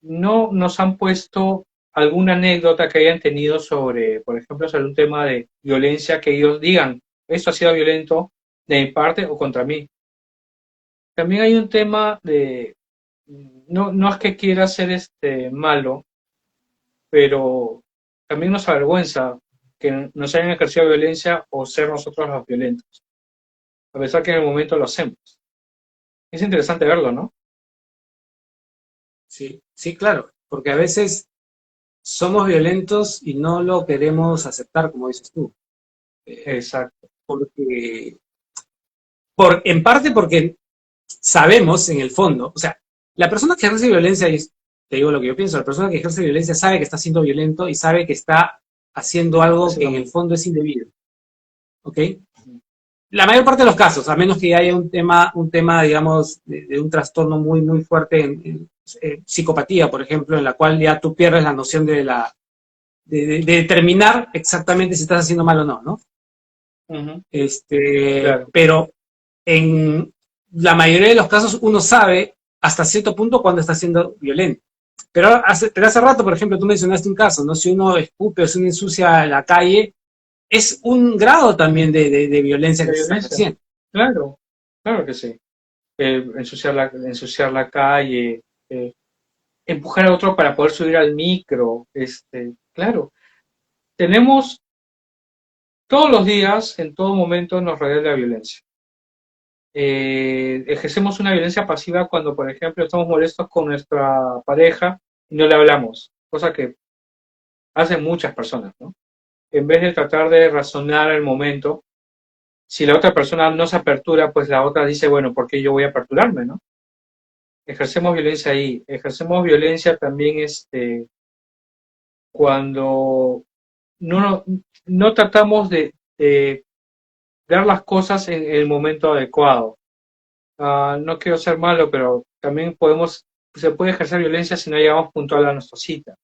no nos han puesto alguna anécdota que hayan tenido sobre, por ejemplo, sobre un tema de violencia que ellos digan, esto ha sido violento de mi parte o contra mí. También hay un tema de, no es que quiera ser malo, pero también nos avergüenza que nos hayan ejercido violencia o ser nosotros los violentos, a pesar que en el momento lo hacemos. Es interesante verlo, ¿no? Sí, sí, claro, porque a veces somos violentos y no lo queremos aceptar, como dices tú. Exacto. Porque, en parte porque sabemos en el fondo, o sea, la persona que ejerce violencia, y te digo lo que yo pienso, la persona que ejerce violencia sabe que está siendo violento y sabe que está haciendo algo que Haciendo en el mal. fondo es indebido, ¿ok? La mayor parte de los casos, a menos que haya un tema digamos, de un trastorno muy fuerte en psicopatía, por ejemplo, en la cual ya tú pierdes la noción de determinar exactamente si estás haciendo mal o no, ¿no? Ujú, claro. Pero en la mayoría de los casos uno sabe hasta cierto punto cuando está siendo violento. Pero hace rato, por ejemplo, tú mencionaste un caso, ¿no? Si uno escupe o si uno ensucia la calle, es un grado también de violencia De que se está violencia. ejerciendo. Claro, claro que sí. Ensuciar la calle, empujar a otro para poder subir al micro, claro. Tenemos todos los días, en todo momento, nos rodea la violencia. Ejercemos una violencia pasiva cuando, por ejemplo, estamos molestos con nuestra pareja y no le hablamos, cosa que hacen muchas personas, ¿no? En vez de tratar de razonar el momento, si la otra persona no se apertura, pues la otra dice, bueno, ¿por qué yo voy a aperturarme, no? Ejercemos violencia ahí. Ejercemos violencia también cuando no, no tratamos de dar las cosas en el momento adecuado. No quiero ser malo, pero también se puede ejercer violencia si no llegamos puntual a nuestra cita.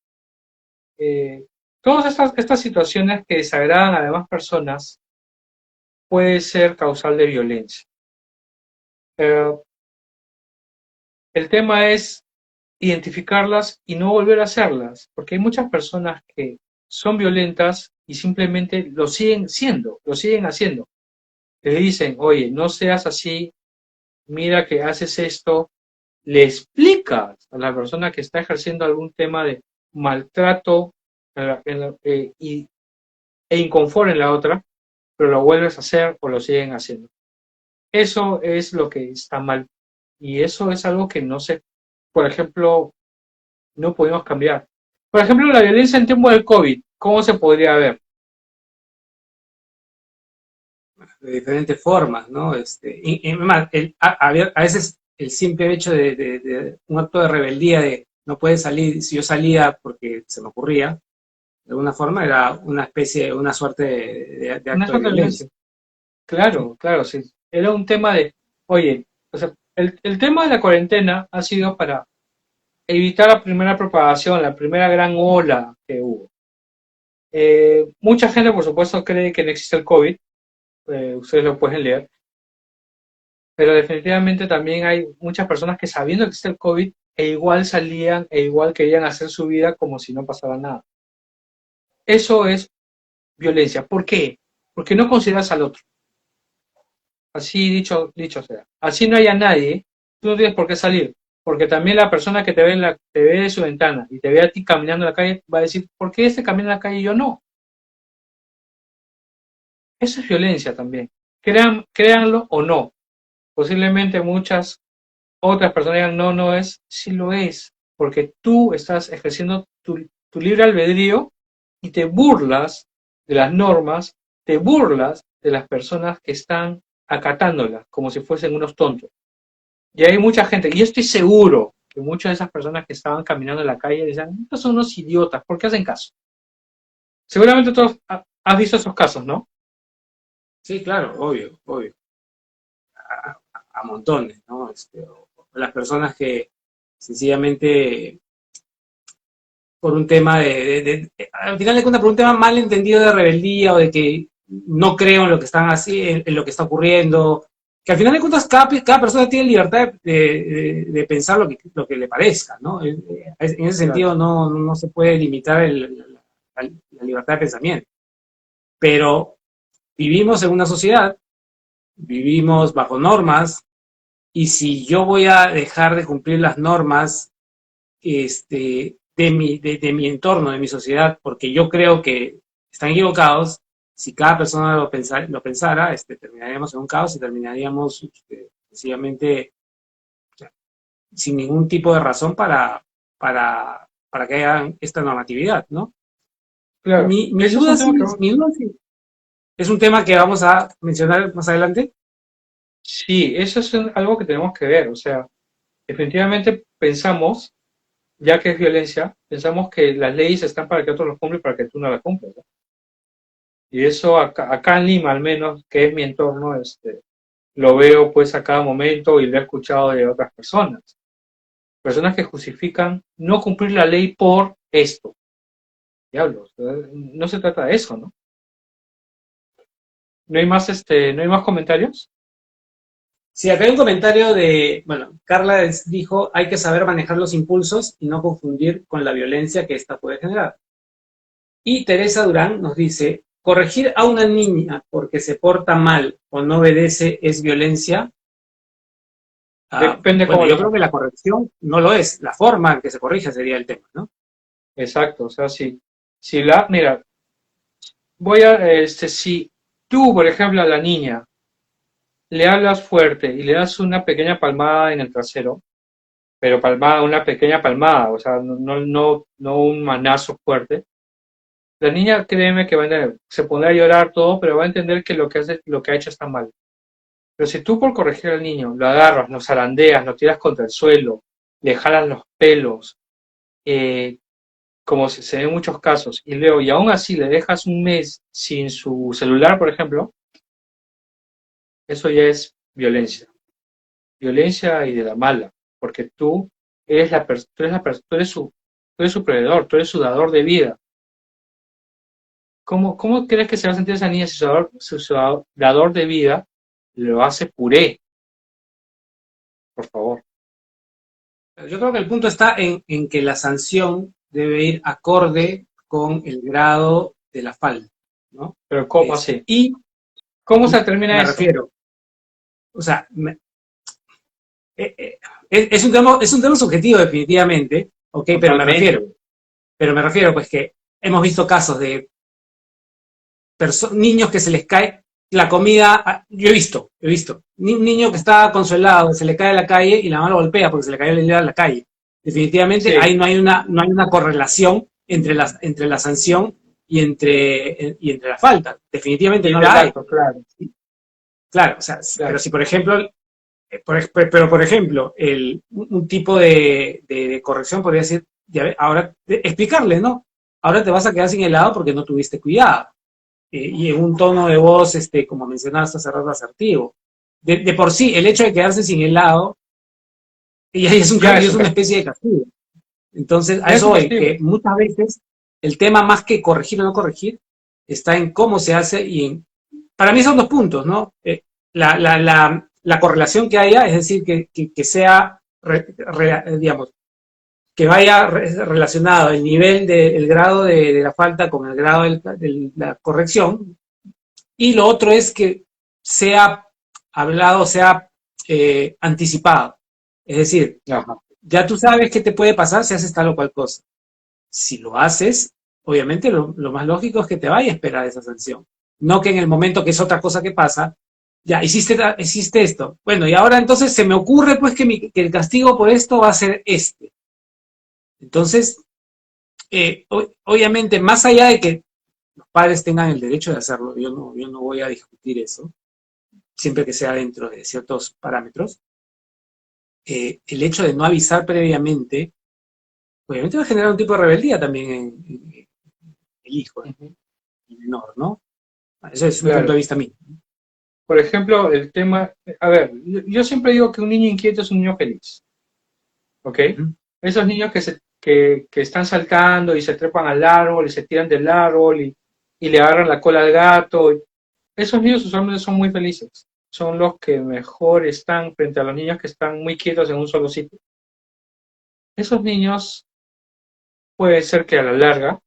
Eh, Todas estas situaciones que desagradan a demás personas puede ser causal de violencia. Eh, el tema es identificarlas y no volver a hacerlas, porque hay muchas personas que son violentas y simplemente lo siguen siendo, lo siguen haciendo. Le dicen, oye, no seas así, mira que haces esto, le explicas a la persona que está ejerciendo algún tema de maltrato e inconfort en la otra, pero lo vuelves a hacer o lo siguen haciendo. Eso es lo que está mal. Y eso es algo que no sé, por ejemplo, no podemos cambiar. Por ejemplo, la violencia en tiempo del COVID, ¿cómo se podría ver? De diferentes formas, ¿no? Y más, a veces el simple hecho de un acto de rebeldía de no puede salir, si yo salía porque se me ocurría, de alguna forma era una especie, una suerte de Una acto de suerte de violencia. violencia. ¿Sí? Claro, claro, sí. Era un tema de, oye, o sea, el tema de la cuarentena ha sido para evitar la primera propagación, la primera gran ola que hubo. Mucha gente, por supuesto, cree que no existe el COVID, ustedes lo pueden leer, pero definitivamente también hay muchas personas que sabiendo que existe el COVID, e igual salían, e igual querían hacer su vida como si no pasara nada. Eso es violencia. ¿Por qué? Porque no consideras al otro. Así dicho sea. Así no haya nadie, tú no tienes por qué salir. Porque también la persona que te ve de su ventana y te ve a ti caminando en la calle va a decir, ¿por qué este camina en la calle y yo no? Eso es violencia también. Créanlo o no. Posiblemente muchas otras personas digan, no, no es, sí lo es. Porque tú estás ejerciendo tu libre albedrío y te burlas de las normas, te burlas de las personas que están acatándolas como si fuesen unos tontos. Y hay mucha gente, y yo estoy seguro que muchas de esas personas que estaban caminando en la calle decían, estos son unos idiotas, ¿por qué hacen caso? Seguramente todos has visto esos casos, ¿no? Sí, claro, obvio, obvio. A montones, ¿no? O las personas que sencillamente por un tema al final de cuentas, por un tema mal entendido de rebeldía o de que no creo en lo que están así, en lo que está ocurriendo, que al final de cuentas cada persona tiene libertad de pensar lo que le parezca, ¿no? En ese Claro. sentido no se puede limitar la libertad de pensamiento, pero vivimos en una sociedad, vivimos bajo normas, y si yo voy a dejar de cumplir las normas de mi entorno, de mi sociedad, porque yo creo que están equivocados, si cada persona lo pensara, terminaríamos en un caos y terminaríamos sencillamente sin ningún tipo de razón para que hagan esta normatividad, ¿no? Claro, Mi ese es duda, un sí, tema que mi duda sí, es un tema que vamos a mencionar más adelante. sí, eso es algo que tenemos que ver. O sea, definitivamente pensamos, ya que es violencia, pensamos que las leyes están para que otros los cumplan y para que tú no las cumplas, ¿no? Y eso acá en Lima, al menos, que es mi entorno, lo veo pues a cada momento y lo he escuchado de otras personas. Personas que justifican no cumplir la ley por esto. Diablos, no se trata de eso, ¿no? No hay más, no hay más comentarios. Sí, acá hay un comentario de, bueno, Carla dijo, hay que saber manejar los impulsos y no confundir con la violencia que ésta puede generar. Y Teresa Durán nos dice, corregir a una niña porque se porta mal o no obedece es violencia. Depende Bueno, cómo lo yo creo que hagas. la corrección no lo es, la forma en que se corrige sería el tema, ¿no? Exacto, o sea, mira, si tú, por ejemplo, a la niña le hablas fuerte y le das una pequeña palmada en el trasero, pero palmada, una pequeña palmada, o sea, no un manazo fuerte, la niña, créeme que se pondrá a llorar todo, pero va a entender que lo que ha hecho está mal. Pero si tú por corregir al niño lo agarras, lo zarandeas, lo tiras contra el suelo, le jalas los pelos, eh, como se ve en muchos casos, y aún así le dejas un mes sin su celular, por ejemplo, eso ya es violencia. Violencia y de la mala, porque tú eres tú eres su proveedor, tú eres su dador de vida. ¿Cómo crees que se va a sentir esa niña si su dador de vida lo hace puré? Por favor. Yo creo que el punto está en que la sanción debe ir acorde con el grado de la falta, ¿no? Pero ¿cómo así? Y ¿Cómo se determina me eso? refiero, o sea, eh, eh, es un tema subjetivo definitivamente, ¿ok? Totalmente. Pero me refiero pues que hemos visto casos de niños que se les cae la comida, yo he visto, un niño que está consuelado, se le cae a la calle y la mamá lo golpea porque se le cayó la idea a la calle. Definitivamente Sí, ahí no hay una correlación entre la sanción y entre la falta. Definitivamente y no del la hay. acto, claro, Claro, o sea, pero claro. si por ejemplo, por ejemplo, un tipo de corrección podría decir, ya ve, ahora explicarle, ¿no? Ahora te vas a quedar sin helado porque no tuviste cuidado. Y en un tono de voz, como mencionaste hace rato, asertivo. De por sí, el hecho de quedarse sin helado, ya Ya ya es es un una castigo. especie de castigo. Entonces, a Ya es eso un voy, castigo. que muchas veces el tema más que corregir o no corregir está en cómo se hace y en... Para mí son dos puntos, ¿no? La correlación que haya, es decir, que sea, digamos, que vaya relacionado el nivel el grado de la falta con el grado de la corrección, y lo otro es que sea hablado, sea anticipado. Es decir, Ajá. ya tú sabes qué te puede pasar si haces tal o cual cosa. Si lo haces, obviamente lo más lógico es que te vaya a esperar esa sanción. No que en el momento que es otra cosa que pasa, ya hiciste esto. Bueno, y ahora entonces se me ocurre pues que el castigo por esto va a ser este. Entonces, obviamente, más allá de que los padres tengan el derecho de hacerlo, yo no voy a discutir eso, siempre que sea dentro de ciertos parámetros, el hecho de no avisar previamente, obviamente va a generar un tipo de rebeldía también en el hijo, en Ujú. el menor, ¿no? Eso es un punto Claro. de vista mío. Por ejemplo, el tema, a ver, yo siempre digo que un niño inquieto es un niño feliz, ¿ok? Uh -huh. Esos niños que están saltando y se trepan al árbol y se tiran del árbol y le agarran la cola al gato, esos niños usualmente son muy felices. Son los que mejor están frente a los niños que están muy quietos en un solo sitio. Esos niños puede ser que a la larga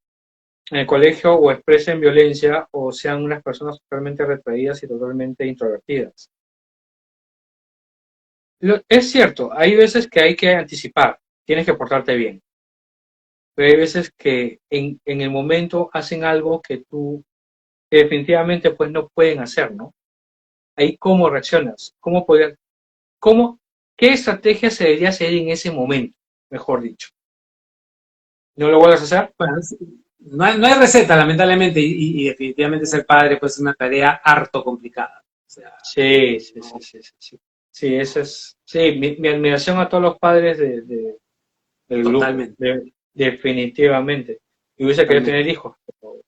en el colegio o expresen violencia o sean unas personas totalmente retraídas y totalmente introvertidas. Es cierto, hay veces que hay que anticipar, tienes que portarte bien, pero hay veces que en el momento hacen algo que definitivamente pues no pueden hacer, ¿no? Ahí cómo reaccionas, cómo, qué estrategia se debería hacer en ese momento, mejor dicho. ¿No lo vuelvas a hacer? Bueno, no hay receta, lamentablemente, y definitivamente ser padre pues, es una tarea harto complicada. O sea, Sí, sí, sí, no, sí, sí, sí. Sí, sí, mi admiración a todos los padres del grupo, totalmente, definitivamente. Y hubiese querido tener totalmente. hijos, pero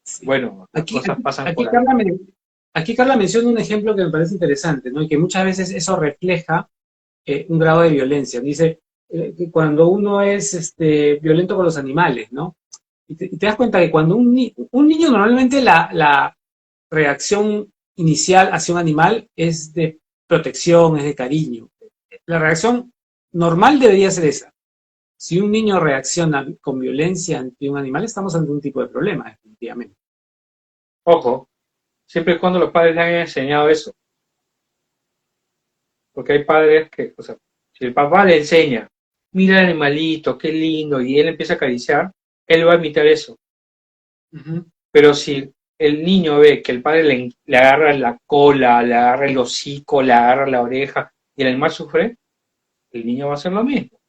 Sí. bueno, las cosas pasan Aquí por algo. Aquí Carla menciona un ejemplo que me parece interesante, ¿no? Y que muchas veces eso refleja un grado de violencia. Dice que cuando uno es violento con los animales, ¿no? Y te das cuenta que cuando un niño normalmente la reacción inicial hacia un animal es de protección, es de cariño. La reacción normal debería ser esa. Si un niño reacciona con violencia ante un animal, estamos ante un tipo de problema, definitivamente. Ojo, siempre y cuando los padres le hayan enseñado eso, porque hay padres que, o sea, si el papá le enseña, mira el animalito, qué lindo, y él empieza a acariciar, él va a imitar eso. Uh -huh. Pero si el niño ve que el padre le agarra la cola, le agarra el hocico, le agarra la oreja, y el animal sufre, el niño va a hacer lo mismo.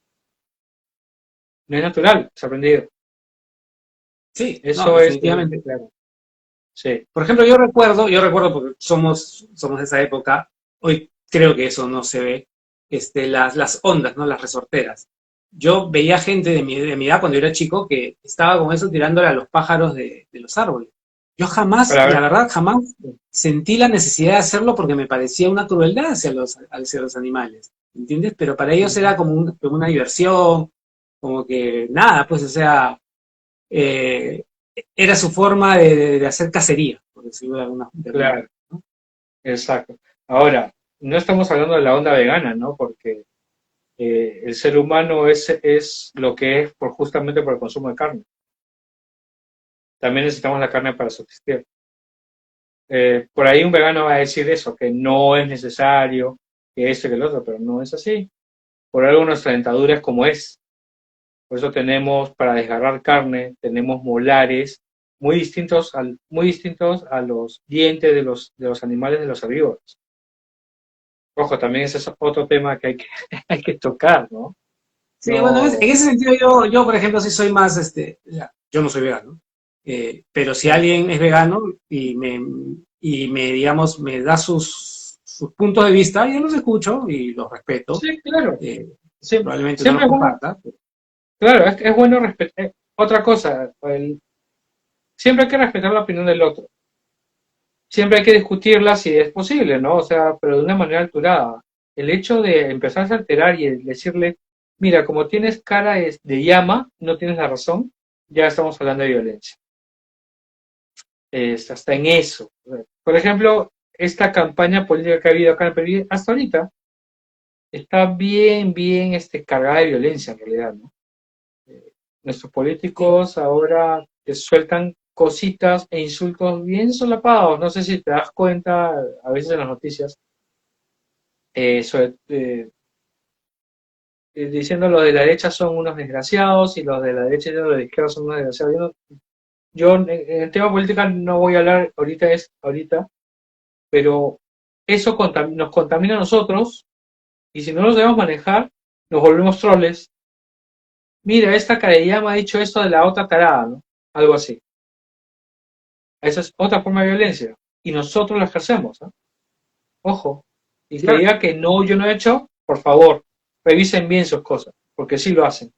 No es natural, es aprendido. Sí, no, Eso es, definitivamente. claro. Sí, Por ejemplo, yo recuerdo porque somos de esa época, hoy creo que eso no se ve, las ondas, ¿no? Las resorteras. Yo veía gente de mi edad cuando yo era chico que estaba con eso tirándole a los pájaros de los árboles. Yo jamás, para la ver. verdad, jamás sentí la necesidad de hacerlo porque me parecía una crueldad hacia los animales, ¿entiendes? Pero para ellos era como, como una diversión, como que nada, pues, o sea, eh, era su forma de hacer cacería, por decirlo de alguna Claro, manera, ¿no? exacto. Ahora, no estamos hablando de la onda vegana, ¿no? Porque el ser humano es lo que es justamente por el consumo de carne. también necesitamos la carne para subsistir. Por ahí un vegano va a decir eso, que no es necesario, que esto y que lo otro, pero no es así. Por algo nuestra dentadura es como es. Por eso tenemos, para desgarrar carne, tenemos molares muy distintos a los dientes de los animales de los herbívoros. Ojo, también ese es otro tema que hay que, hay que tocar, ¿no? Sí, bueno, en No, ese sentido yo, por ejemplo, sí soy más, ya, yo no soy vegano, pero si claro. alguien es vegano digamos, me da sus puntos de vista, yo los escucho y los respeto. Sí, claro. eh, Siempre, Probablemente no los siempre es bueno, comparta. claro, es bueno respetar. Otra cosa, siempre hay que respetar la opinión del otro. Siempre hay que discutirla si es posible, ¿no? O sea, pero de una manera alturada. El hecho de empezarse a alterar y decirle, mira, como tienes cara de llama, no tienes la razón, ya estamos hablando de violencia. Hasta en eso. Por ejemplo, esta campaña política que ha habido acá en el Perú, hasta ahorita, está bien, cargada de violencia en realidad, ¿no? Nuestros Sí, políticos ahora te sueltan cositas e insultos bien solapados. No sé si te das cuenta a veces en las noticias, diciendo los de la derecha son unos desgraciados y los de la derecha y los de la izquierda son unos desgraciados. Yo en el tema política no voy a hablar ahorita, pero eso nos contamina a nosotros y si no lo sabemos manejar, nos volvemos troles. Mira, esta carella me ha dicho esto de la otra tarada, ¿no? Algo así. Esa es otra forma de violencia. Y nosotros la ejercemos, ¿no? Ojo. Y que claro, diga que no, yo no he hecho, por favor, revisen bien sus cosas, porque sí lo hacen.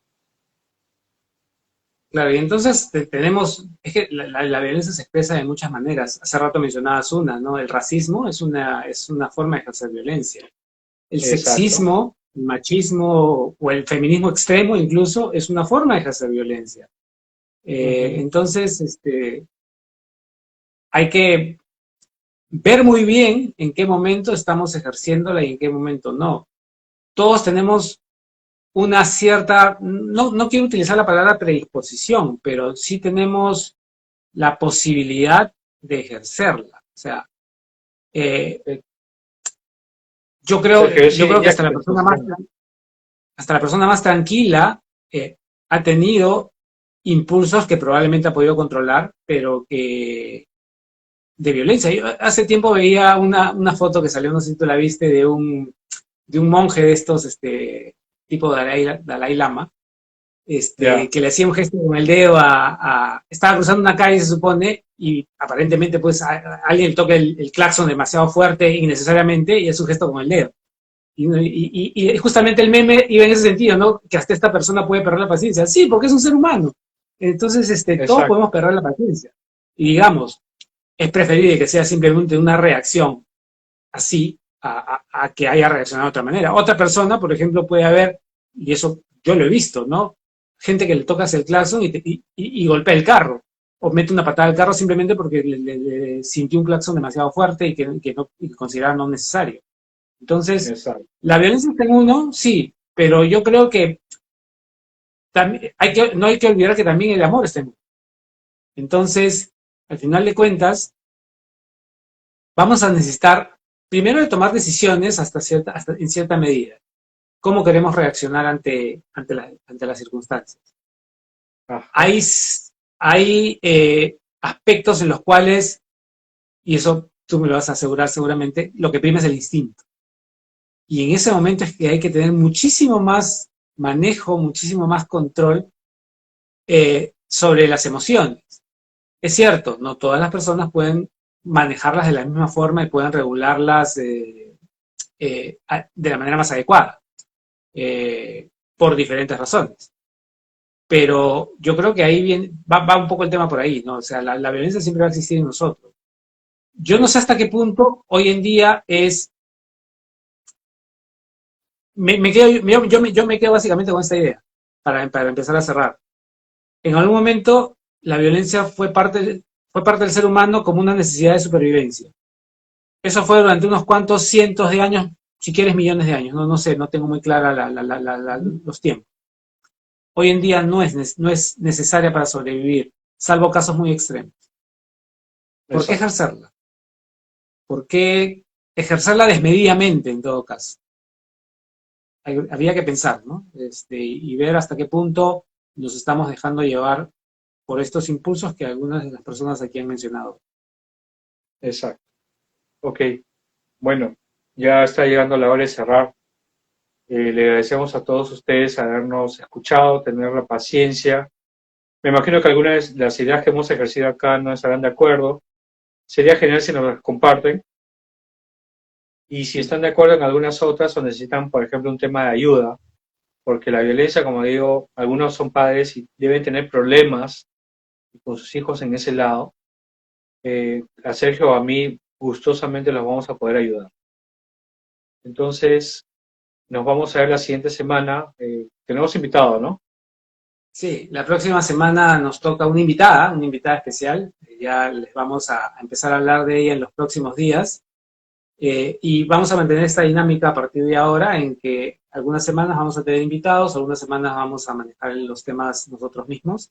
claro, y entonces tenemos, es que la violencia se expresa de muchas maneras. Hace rato mencionabas una, ¿no? El racismo es una forma de ejercer violencia. El Exacto. sexismo, el machismo o el feminismo extremo incluso es una forma de ejercer violencia. Ujú. Entonces, hay que ver muy bien en qué momento estamos ejerciéndola y en qué momento no. Todos tenemos una cierta, no quiero utilizar la palabra predisposición, pero sí tenemos la posibilidad de ejercerla. O sea, eh, Eh, yo Sergio, yo sí creo que diría que predisposición. hasta la persona más tranquila ha tenido impulsos que probablemente ha podido controlar, pero que de violencia. Yo hace tiempo veía una foto que salió, no sé si tú la viste, de un monje de estos, tipo Dalai Lama, Ya, que le hacía un gesto con el dedo estaba cruzando una calle, se supone, y aparentemente pues alguien toca el claxon demasiado fuerte innecesariamente y es un gesto con el dedo. Y justamente el meme iba en ese sentido, ¿no? Que hasta esta persona puede perder la paciencia. Sí, porque es un ser humano. Entonces, todos exacto. podemos perder la paciencia. Y digamos, es preferible que sea simplemente una reacción así a que haya reaccionado de otra manera. Otra persona, por ejemplo, puede haber, y eso yo lo he visto, ¿no? Gente que le tocas el claxon y golpea el carro, o mete una patada al carro simplemente porque le sintió un claxon demasiado fuerte y que considera no necesario. Entonces, Exacto. la violencia está en uno, sí, pero yo creo que también no hay que olvidar que también el amor está en uno. Entonces, al final de cuentas, vamos a necesitar primero de tomar decisiones hasta en cierta medida. ¿Cómo queremos reaccionar ante las circunstancias? Ajá. Hay, hay aspectos en los cuales, y eso tú me lo vas a asegurar seguramente, lo que prima es el instinto. Y en ese momento es que hay que tener muchísimo más manejo, muchísimo más control sobre las emociones. Es cierto, no todas las personas pueden manejarlas de la misma forma y pueden regularlas de la manera más adecuada, por diferentes razones. Pero yo creo que ahí va un poco el tema por ahí, ¿no? O sea, la violencia siempre va a existir en nosotros. Yo no sé Sí. hasta qué punto hoy en día me quedo, yo me quedo básicamente con esta idea, para empezar a cerrar. En algún momento la violencia fue parte del ser humano como una necesidad de supervivencia. Eso fue durante unos cuantos cientos de años, si quieres millones de años, no sé, no tengo muy clara los tiempos. Hoy en día no es necesaria para sobrevivir. salvo casos muy extremos. ¿Por qué Exacto. ejercerla? ¿Por qué ejercerla desmedidamente en todo caso? Habría que pensar, ¿no? Y ver hasta qué punto nos estamos dejando llevar por estos impulsos que algunas de las personas aquí han mencionado. Exacto. Ok, bueno, ya está llegando la hora de cerrar. Le agradecemos a todos ustedes habernos escuchado, tener la paciencia. Me imagino que algunas de las ideas que hemos ejercido acá no estarán de acuerdo. Sería genial si nos las comparten. Y si están de acuerdo en algunas otras o necesitan, por ejemplo, un tema de ayuda, porque la violencia, como digo, algunos son padres y deben tener problemas con sus hijos en ese lado. A Sergio o a mí gustosamente los vamos a poder ayudar. Entonces, nos vamos a ver la siguiente semana. Tenemos invitado, ¿no? Sí, la próxima semana nos toca una invitada especial. Ya les vamos a empezar a hablar de ella en los próximos días. Y vamos a mantener esta dinámica a partir de ahora, en que algunas semanas vamos a tener invitados, algunas semanas vamos a manejar los temas nosotros mismos.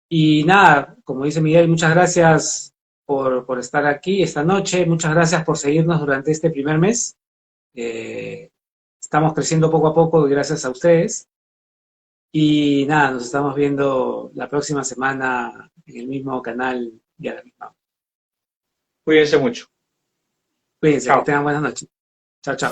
Y nada, como dice Miguel, muchas gracias por estar aquí esta noche, muchas gracias por seguirnos durante este primer mes. Eh, Estamos creciendo poco a poco gracias a ustedes. Y nada, nos estamos viendo la próxima semana en el mismo canal y a la misma hora. Cuídense mucho. Cuídense, que Chao. tengan buenas noches. Chao, chao.